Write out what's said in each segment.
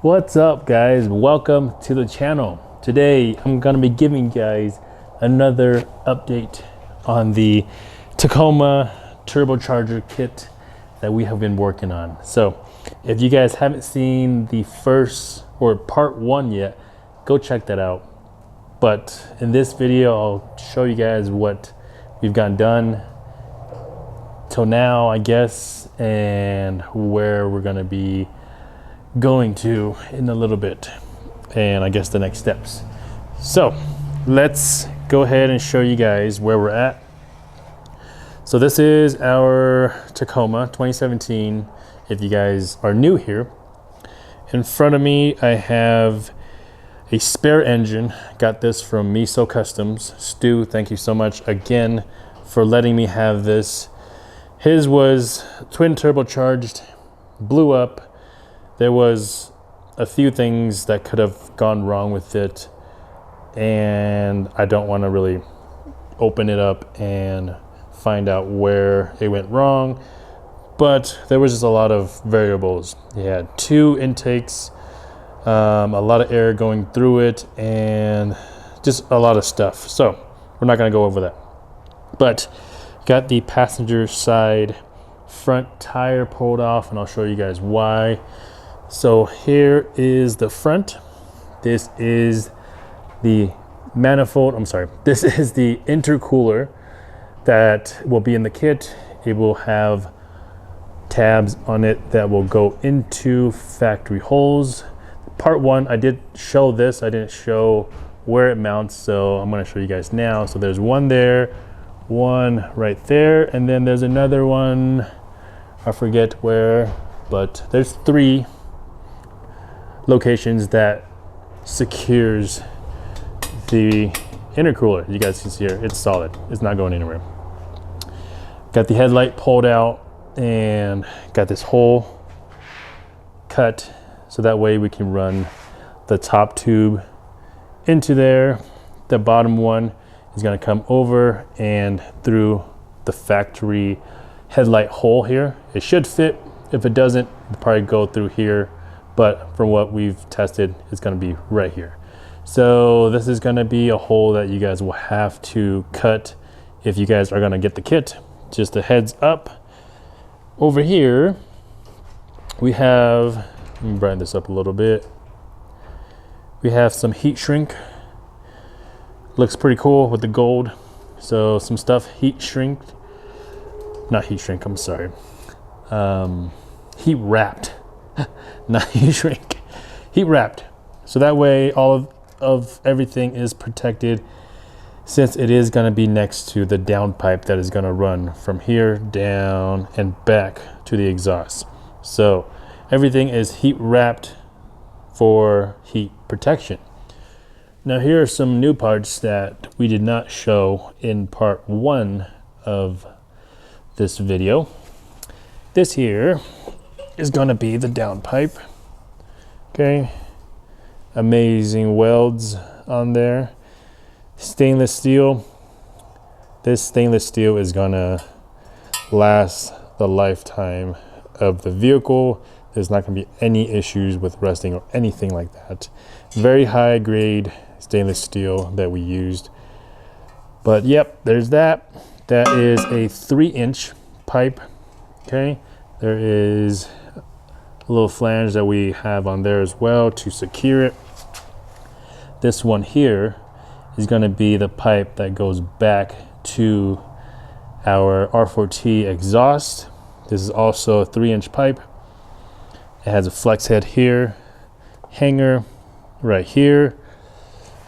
What's up, guys? Welcome to the channel. Today I'm gonna be giving you guys another update on the Tacoma turbocharger kit that we have been working on. So if you guys haven't seen the first or part one yet, go check that out. But in this video I'll show you guys what we've gotten done till now, I guess, and where we're gonna be going to in a little bit, and I guess the next steps. So let's go ahead and show you guys where we're at. So this is our Tacoma 2017. If you guys are new here, in front of me I have a spare engine. Got this from Miso Customs. Stu, thank you so much again for letting me have this. His was twin turbocharged, blew up. There was a few things that could have gone wrong with it, and I don't want to really open it up and find out where it went wrong, but there was just a lot of variables. You had two intakes, a lot of air going through it, and just a lot of stuff. So we're not going to go over that, but got the passenger side front tire pulled off, and I'll show you guys why. So here is the front. This is the manifold, this is the intercooler that will be in the kit. It will have tabs on it that will go into factory holes. Part one, I did show this. I didn't show where it mounts, so I'm gonna show you guys now. So there's one there, one right there, and then there's another one, I forget where, but there's three locations that secures the intercooler. You guys can see here, it's solid. It's not going anywhere. Got the headlight pulled out and got this hole cut so that way we can run the top tube into there. The bottom one is going to come over and through the factory headlight hole here. It should fit. If it doesn't, it'll probably go through here, but from what we've tested, it's going to be right here. So this is going to be a hole that you guys will have to cut if you guys are going to get the kit. Just a heads up. Over here we have, let me brighten this up a little bit. We have some heat shrink. Looks pretty cool with the gold. So some stuff heat shrinked, not heat shrink, I'm sorry, heat wrapped. Not heat shrink, heat wrapped. So that way all of everything is protected, since it is going to be next to the downpipe that is going to run from here down and back to the exhaust. So everything is heat wrapped for heat protection. Now here are some new parts that we did not show in part one of this video. This here is going to be the downpipe. Okay, amazing welds on there. Stainless steel. This stainless steel is going to last the lifetime of the vehicle. There's not going to be any issues with rusting or anything like that. Very high grade stainless steel that we used. But yep, there's that. That is a 3-inch pipe. Okay, there is a little flange that we have on there as well to secure it. This one here is going to be the pipe that goes back to our R4T exhaust. This is also a 3-inch pipe. It has a flex head here, hanger right here.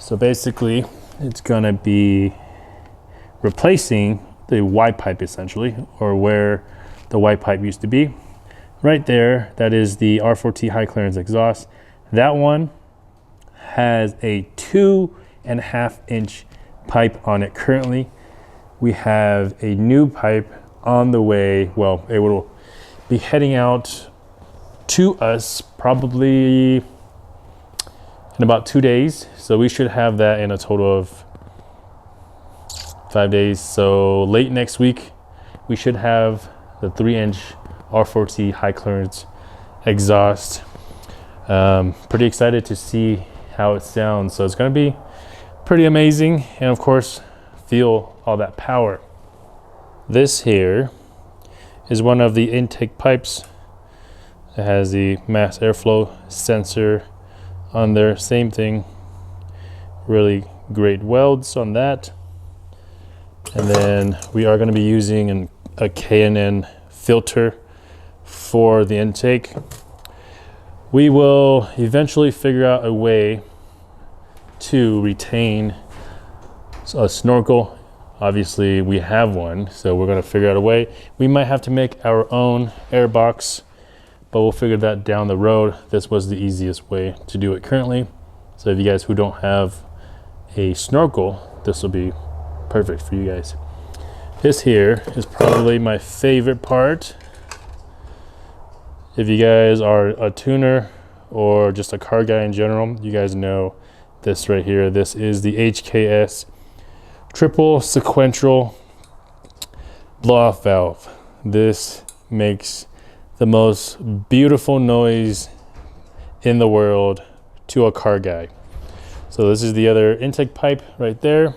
So basically it's going to be replacing the Y pipe essentially, or where the Y pipe used to be. Right there, that is the R4T high clearance exhaust. That one has a 2.5-inch pipe on it currently. We have a new pipe on the way. Well, it will be heading out to us probably in about 2 days. So we should have that in a total of 5 days. So late next week, we should have the 3-inch R4T high clearance exhaust. Pretty excited to see how it sounds. So it's going to be pretty amazing, and of course feel all that power. This here is one of the intake pipes. It has the mass airflow sensor on there, same thing, really great welds on that. And then we are going to be using a K&N filter for the intake. We will eventually figure out a way to retain a snorkel. Obviously we have one, so we're going to figure out a way. We might have to make our own air box, but we'll figure that down the road. This was the easiest way to do it currently. So if you guys who don't have a snorkel, this will be perfect for you guys. This here is probably my favorite part. If you guys are a tuner or just a car guy in general, you guys know this right here. This is the HKS triple sequential blow-off valve. This makes the most beautiful noise in the world to a car guy. So this is the other intake pipe right there.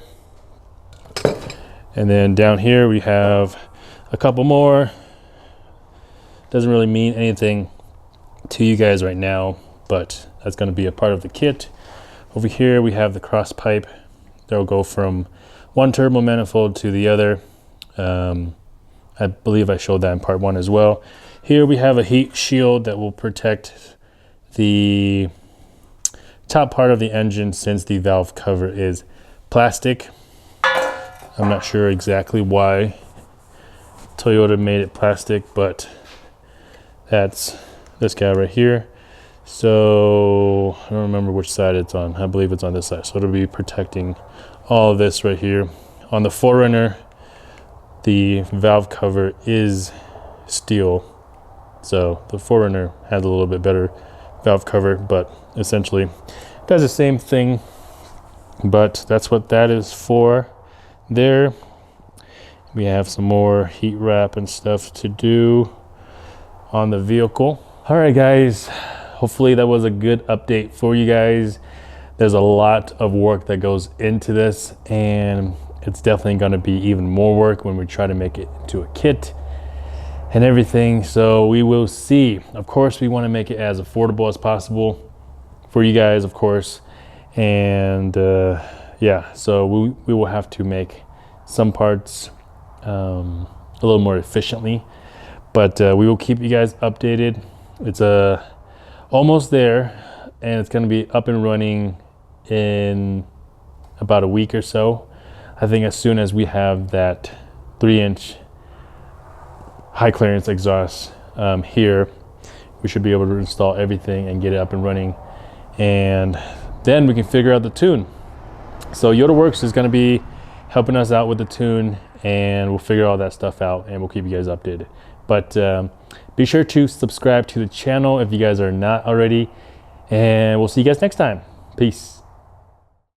And then down here we have a couple more. Doesn't really mean anything to you guys right now, but that's going to be a part of the kit. Over here we have the cross pipe that will go from one turbo manifold to the other. I believe I showed that in part 1 as well. Here we have a heat shield that will protect the top part of the engine, since the valve cover is plastic. I'm not sure exactly why Toyota made it plastic, but that's this guy right here. So I don't remember which side it's on. I believe it's on this side. So it'll be protecting all of this right here. On the 4Runner, the valve cover is steel. So the 4Runner has a little bit better valve cover, but essentially does the same thing. But that's what that is for there. We have some more heat wrap and stuff to do on the vehicle. All right, guys, hopefully that was a good update for you guys. There's a lot of work that goes into this, and it's definitely going to be even more work when we try to make it into a kit and everything. So we will see. Of course, we want to make it as affordable as possible for you guys, of course. And yeah, so we will have to make some parts a little more efficiently, but we will keep you guys updated. It's almost there, and it's going to be up and running in about a week or so. I think as soon as we have that 3-inch high clearance exhaust here, we should be able to install everything and get it up and running, and then we can figure out the tune. So Yoda Works is going to be helping us out with the tune, and we'll figure all that stuff out, and we'll keep you guys updated. But be sure to subscribe to the channel if you guys are not already, and we'll see you guys next time. Peace.